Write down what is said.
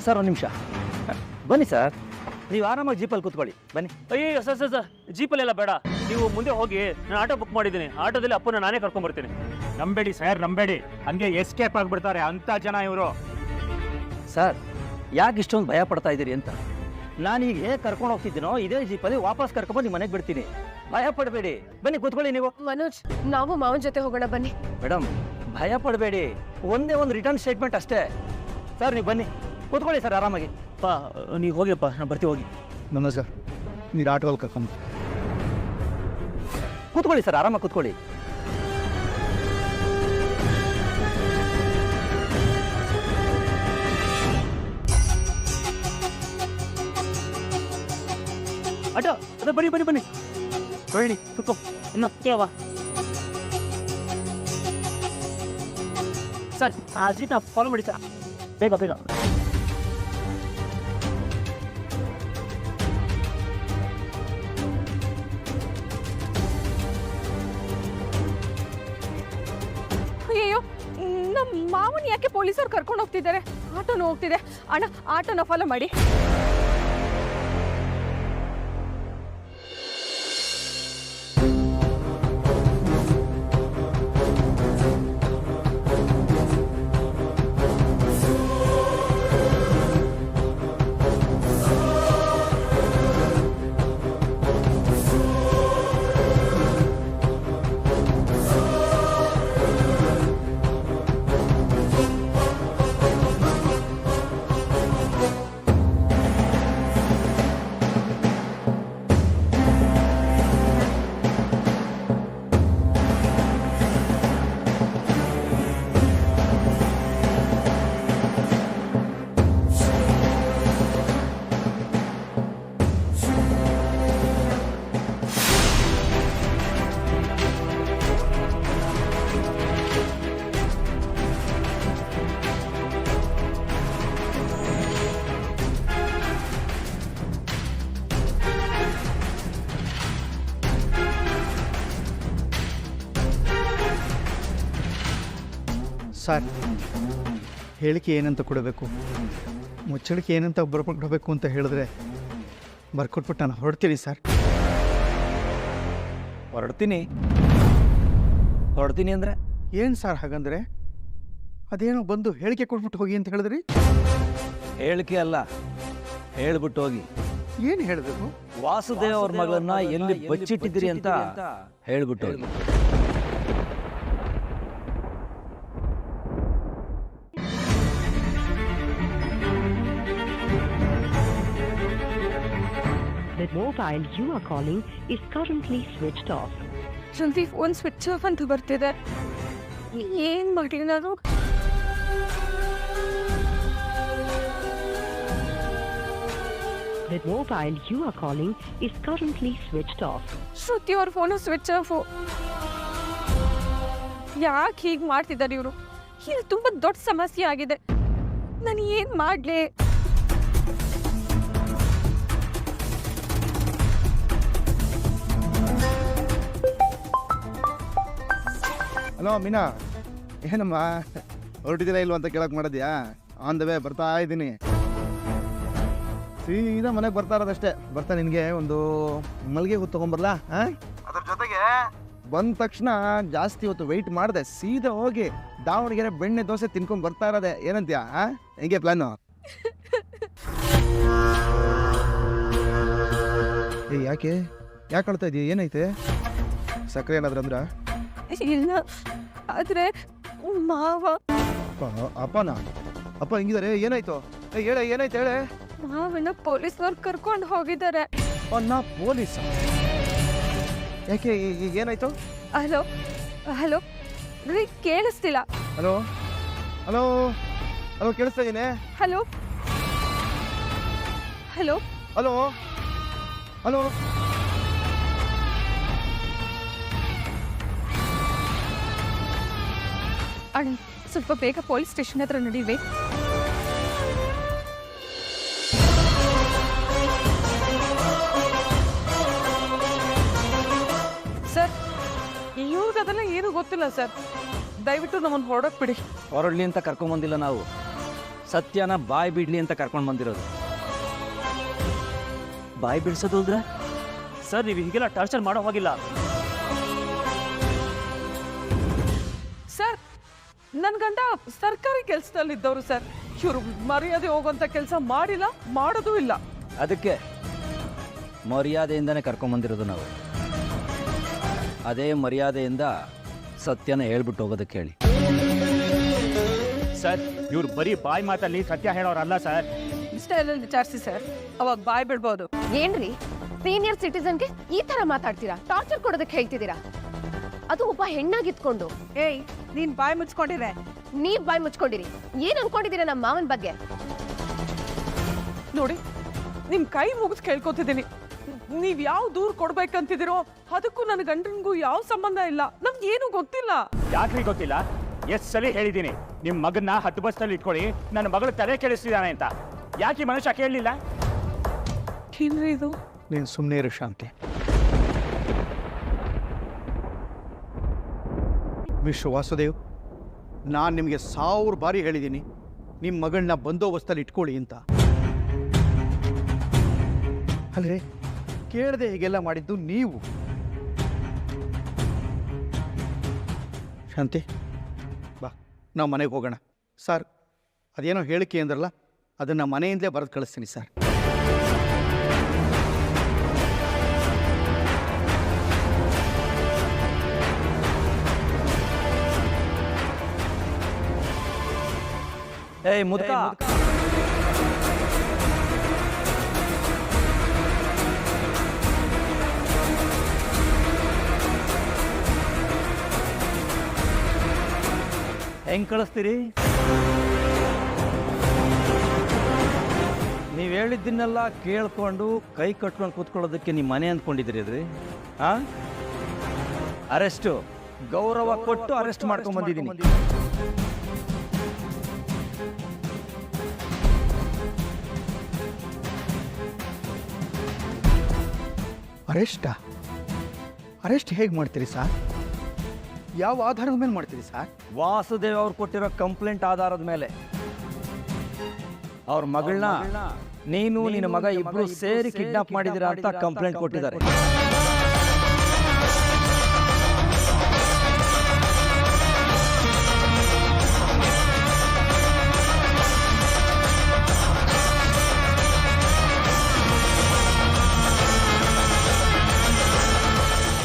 Sir ಒಂದು ನಿಮಿಷ ಬನ್ನಿ ಸರ್, ನೀವು ಆರಾಮಾಗಿ ಜೀಪಲ್ಲಿ ಕೂತ್ಕೊಳ್ಳಿ ಬನ್ನಿ. ಅಯ್ಯೋ ಸರ್ ಜೀಪಲ್ಲೆಲ್ಲ ಬೇಡ, ನೀವು ಮುಂದೆ ಹೋಗಿ. ನಾನು ಆಟೋ ಬುಕ್ ಮಾಡಿದ್ದೀನಿ, ಆಟೋದಲ್ಲಿ ಅಪ್ಪನ ನಾನೇ ಕರ್ಕೊಂಡ್ಬರ್ತೀನಿ. ನಂಬೇಡಿ ಸರ್, ನಂಬೇಡಿ, ಹಂಗೆ ಎಸ್ಕೇಪ್ ಆಗಿಬಿಡ್ತಾರೆ ಅಂತ ಜನ ಇವರು. ಸರ್ ಯಾಕೆ ಇಷ್ಟೊಂದು ಭಯ ಪಡ್ತಾ ಇದ್ದೀರಿ ಅಂತ, ನಾನೀಗ ಹೇಗೆ ಕರ್ಕೊಂಡು ಹೋಗ್ತಿದ್ದೀನೋ ಇದೇ ಜೀಪಲ್ಲಿ ವಾಪಸ್ ಕರ್ಕೊಂಡ್ಬಂದು ನಿಮ್ಮ ಮನೆಗೆ ಬಿಡ್ತೀನಿ. ಭಯ ಪಡಬೇಡಿ, ಬನ್ನಿ ಕೂತ್ಕೊಳ್ಳಿ ನೀವು. ಮನೋಜ್, ನಾವು ಮಾವನ ಜೊತೆ ಹೋಗೋಣ ಬನ್ನಿ. ಮೇಡಮ್ ಭಯ ಪಡಬೇಡಿ, ಒಂದೇ ಒಂದು ರಿಟರ್ನ್ ಸ್ಟೇಟ್ಮೆಂಟ್ ಅಷ್ಟೇ. ಸರ್ ನೀವು ಬನ್ನಿ ಕೂತ್ಕೊಳ್ಳಿ ಸರ್ ಆರಾಮಾಗಿ. ಅಪ್ಪ ನೀವು ಹೋಗಿಯಪ್ಪ, ನಾನು ಬರ್ತೀವಿ, ಹೋಗಿ. ನಮಸ್ಕಾರ, ನೀರು ಆಟೋಲ್ಲಿ ಕರ್ಕೊಂಡು ಕೂತ್ಕೊಳ್ಳಿ ಸರ್ ಆರಾಮಾಗಿ ಕೂತ್ಕೊಳ್ಳಿ. ಆಟೋ ಅದೇ ಬನ್ನಿ ಬನ್ನಿ ಬನ್ನಿ, ಹೇಳಿ ಕುತ್ಕೋ. ಇನ್ನು ಕೇವ ಸರ್, ಆ ಸೀಟ್ನ ಫಾಲೋ ಮಾಡಿ ಸರ್, ಬೇಗ ಬೇಗ. ಅಯ್ಯೋ, ನಮ್ಮ ಮಾವನ್ ಯಾಕೆ ಪೊಲೀಸರು ಕರ್ಕೊಂಡು ಹೋಗ್ತಿದ್ದಾರೆ? ಆಟೋನು ಹೋಗ್ತಿದೆ. ಅಣ್ಣ ಆಟೋನ ಫಾಲೋ ಮಾಡಿ. ಸರ್, ಹೇಳಿಕೆ ಏನಂತ ಕೊಡಬೇಕು, ಮುಚ್ಚಳಿಕೆ ಏನಂತ ಬರ್ಕೊಡ್ಬೇಕು ಅಂತ ಹೇಳಿದ್ರೆ ಬರ್ಕೊಟ್ಬಿಟ್ಟು ನಾನು ಹೊರಡ್ತೀನಿ ಸರ್. ಹೊರಡ್ತೀನಿ ಅಂದರೆ ಏನು ಸರ್ ಹಾಗಂದ್ರೆ? ಅದೇನೋ ಬಂದು ಹೇಳಿಕೆ ಕೊಟ್ಬಿಟ್ಟು ಹೋಗಿ ಅಂತ ಹೇಳಿದ್ರಿ. ಹೇಳಿಕೆ ಅಲ್ಲ, ಹೇಳ್ಬಿಟ್ಟು ಹೋಗಿ. ಏನು ಹೇಳಬೇಕು? ವಾಸುದೇವ್ ಅವ್ರ ಮಗಳನ್ನ ಎಲ್ಲಿ ಬಚ್ಚಿಟ್ಟಿದ್ದೀರಿ ಅಂತ ಹೇಳ್ಬಿಟ್ಟು ಹೋಗಿ. The mobile you are calling is currently switched off. ಜಲ್ದಿ ಫೋನ್ ಸ್ವಿಚ್ ಆಫ್ ಅಂತ ಬರ್ತಿದೆ. ಏನ್ ಮಾಡಿ ನಾನು? The mobile you are calling is currently switched off. ಶ್ರುತಿ ಅವ್ರ ಫೋನು ಸ್ವಿಚ್ ಆಫು. ಯಾಕೆ ಹೀಗೆ ಮಾಡ್ತಿದ್ದಾರೆ ಇವರು? ಇಲ್ಲಿ ತುಂಬಾ ದೊಡ್ಡ ಸಮಸ್ಯೆ ಆಗಿದೆ. ನಾನು ಏನ್ ಮಾಡ್ಲಿ? ಹಲೋ ಮೀನಾ, ಏನಮ್ಮ ಹೊರಟಿದ್ದೀರಾ ಇಲ್ವ ಅಂತ ಕೇಳಕ್ಕೆ ಮಾಡಿದ್ಯಾ? ಆನ್ ದ ವೇ ಬರ್ತಾ ಇದ್ದೀನಿ, ಸೀದಾ ಮನೆಗೆ ಬರ್ತಾ ಇರೋದಷ್ಟೇ. ಬರ್ತಾ ನಿನಗೆ ಒಂದು ಮಲ್ಲಿಗೆ ಹೂ ತೊಗೊಂಬರ್ಲಾ? ಅದ್ರ ಜೊತೆಗೆ ಬಂದ ತಕ್ಷಣ ಜಾಸ್ತಿ ಹೊತ್ತು ವೆಯ್ಟ್ ಮಾಡಿದೆ, ಸೀದಾ ಹೋಗಿ ದಾವಣಗೆರೆ ಬೆಣ್ಣೆ ದೋಸೆ ತಿನ್ಕೊಂಡು ಬರ್ತಾ ಇರೋದೆ. ಏನಂತೀಯ? ಹೆಂಗೆ ಪ್ಲಾನು? ಯಾಕೆ ಅಳ್ತಾ ಇದೀಯ? ಏನೈತೆ? ಸಕ್ಕರೆ ಏನಾದ್ರು ಅಂದ್ರ? ಇಲ್ಲ, ಆದ್ರೆ ಮಾವ. ಅಪ್ಪನ ಅಪ್ಪ ಹೆಂಗಿದ್ದಾರೆ? ಏನಾಯ್ತು? ಹೇಳ, ಏನಾಯ್ತು ಹೇಳೆ. ಮಾವನ ಪೊಲೀಸ್ನವ್ರು ಕರ್ಕೊಂಡು ಹೋಗಿದ್ದಾರೆ. ನಾ ಪೊಲೀಸ? ಯಾಕೆ, ಏನಾಯ್ತು? ಹಲೋ ಹಲೋ ರೀ, ಕೇಳಿಸ್ತಿಲ್ಲ. ಹಲೋ ಹಲೋ ಹಲೋ, ಕೇಳಿಸ್ತಾ ಇದೀನಿ. Hello hello hello hello. ಅಣ್ಣ, ಸ್ವಲ್ಪ ಬೇಗ ಪೊಲೀಸ್ ಸ್ಟೇಷನ್ ಹತ್ರ ನಡೀವಿ. ಸರ್, ಇವ್ರಿಗದೆಲ್ಲ ಏನು ಗೊತ್ತಿಲ್ಲ ಸರ್. ದಯವಿಟ್ಟು ನಮ್ಮನ್ನು ಹೊರಡಕ್ ಬಿಡಿ. ಹೊರಡ್ಲಿ ಅಂತ ಕರ್ಕೊಂಬಂದಿಲ್ಲ ನಾವು. ಸತ್ಯನ ಬಾಯಿ ಬಿಡ್ಲಿ ಅಂತ ಕರ್ಕೊಂಡು ಬಂದಿರೋದು. ಬಾಯಿ ಬಿಡ್ಸೋದು ಅಂದ್ರೆ ಸರ್ ನೀವು ಹೀಗೆಲ್ಲ ಟಾರ್ಚರ್ ಮಾಡೋ ಹೋಗಿಲ್ಲ. ಸರ್ ನನ್ನ ಗಂಡ ಸರ್ಕಾರಿ ಕೆಲಸದಲ್ಲಿದ್ದವರು ಸರ್. ಇವರು ಮರ್ಯಾದೆ ಹೋಗುವಂತ ಕೆಲಸ ಮಾಡಿಲ್ಲ, ಮಾಡೋದು ಇಲ್ಲ. ಅದಕ್ಕೆ ಮರ್ಯಾದೆಯಿಂದನೇ ಕರ್ಕೊಂಬಂದಿರೋದು ನಾವು. ಅದೇ ಮರ್ಯಾದೆಯಿಂದ ಸತ್ಯನ ಹೇಳ್ಬಿಟ್ಟು ಹೋಗೋದಕ್ಕೆ ಹೇಳಿ. ಸರ್ ಇವ್ರು ಬರೀ ಬಾಯಿ ಮಾತಲ್ಲಿ ಸತ್ಯ ಹೇಳೋರಲ್ಲ ಸರ್. ಇಷ್ಟ ಎಲ್ಲ ವಿಚಾರಿಸಿ ಸರ್, ಅವಾಗ ಬಾಯ್ ಬಿಡ್ಬೋದು. ಏನ್ರಿ ಸೀನಿಯರ್ ಸಿಟಿಸನ್ಗೆ ಈ ತರ ಮಾತಾಡ್ತೀರಾ? ಟಾರ್ಚರ್ ಕೊಡೋದಕ್ಕೆ ಹೇಳ್ತಿದ್ದೀರಾ? ಅದು ಒಬ್ಬ ಹೆಣ್ಣಾಗಿತ್ಕೊಂಡು. ಏಯ್ ನೀನ್ ಬಾಯ್ ಮುಚ್ಕೊಂಡಿರೆ. ನೀವ್ ಬಾಯ್ ಮುಚ್ಕೊಂಡಿರಿ. ಏನ್ ಅನ್ಕೊಂಡಿದ್ದೀರಾ ನಮ್ಮ ಮಾವನ್ ಬಗ್ಗೆ? ನೋಡಿ ನಿಮ್ ಕೈ ಮುಗಿಸ್ ಕೇಳ್ಕೊತಿದ್ದೀನಿ, ನೀವ್ ಯಾವ ದೂರ್ ಕೊಡ್ಬೇಕಂತಿದ್ದೀರೋ ಅದಕ್ಕೂ ನನ್ನ ಗಂಡನಿಗೂ ಯಾವ ಸಂಬಂಧ ಇಲ್ಲ. ನಮ್ಗೆ ಏನು ಗೊತ್ತಿಲ್ಲ. ಯಾಕ್ರಿ ಗೊತ್ತಿಲ್ಲ? ಎಷ್ಟ್ ಸಲ ಹೇಳಿದ್ದೀನಿ ನಿಮ್ ಮಗನ್ನ 10 ಬಸ್ಸಲ್ಲಿ ಇಟ್ಕೊಳ್ಳಿ, ನನ್ನ ಮಗಳು ತಲೆ ಕೆಡಿಸ್ತಿದ್ದಾನೆ ಅಂತ. ಯಾಕೆ ಈ ಮನುಷ್ಯ ಕೇಳಲಿಲ್ಲ? ಏನ್ರಿ ಇದು? ನೀನು ಸುಮ್ಮನೆ ಇರು ಶಾಂತಿ. ಮಿಸ್ಟರ್ ವಾಸುದೇವ್, ನಾನು ನಿಮಗೆ 1000 ಬಾರಿ ಹೇಳಿದ್ದೀನಿ ನಿಮ್ಮ ಮಗಳನ್ನ ಬಂದೋಬಸ್ತಲ್ಲಿ ಇಟ್ಕೊಳ್ಳಿ ಅಂತ. ಅಲ್ರಿ ಕೇಳದೆ ಹೀಗೆಲ್ಲ ಮಾಡಿದ್ದು ನೀವು. ಶಾಂತಿ ಬಾ, ನಾವು ಮನೆಗೆ ಹೋಗೋಣ. ಸರ್ ಅದೇನೋ ಹೇಳಿಕೆ ಅಂದ್ರಲ್ಲ, ಅದನ್ನು ಮನೆಯಿಂದಲೇ ಬರೆದು ಕಳಿಸ್ತೀನಿ ಸರ್. ಏಯ್ ಮುದ್ಕ, ಹೆಂಗ್ ಕಳಿಸ್ತೀರಿ? ನೀವು ಹೇಳಿದ್ದನ್ನೆಲ್ಲ ಕೇಳ್ಕೊಂಡು ಕೈ ಕಟ್ಕೊಂಡು ಕೂತ್ಕೊಳ್ಳೋದಕ್ಕೆ ನಿಮ್ಮ ಮನೆ ಅಂದ್ಕೊಂಡಿದ್ರಿ ಅದ್ರಿ? ಅರೆಸ್ಟು ಗೌರವ ಕೊಟ್ಟು ಅರೆಸ್ಟ್ ಮಾಡ್ಕೊಂಡ್ ಬಂದಿದ್ದೀನಿ. ಅರೆಸ್ಟ್ ಹೇಗೆ ಮಾಡ್ತೀರಿ ಸರ್? ಯಾವ ಆಧಾರದ ಮೇಲೆ ಮಾಡ್ತೀರಿ ಸರ್? ವಾಸುದೇವ್ ಅವ್ರು ಕೊಟ್ಟಿರೋ ಕಂಪ್ಲೇಂಟ್ ಆಧಾರದ ಮೇಲೆ. ಅವ್ರ ಮಗಳನ್ನ ನೀನು ನಿನ್ನ ಮಗ ಇಬ್ರು ಸೇರಿ ಕಿಡ್ನಾಪ್ ಮಾಡಿದಿರಾ ಅಂತ ಕಂಪ್ಲೇಂಟ್ ಕೊಟ್ಟಿದ್ದಾರೆ.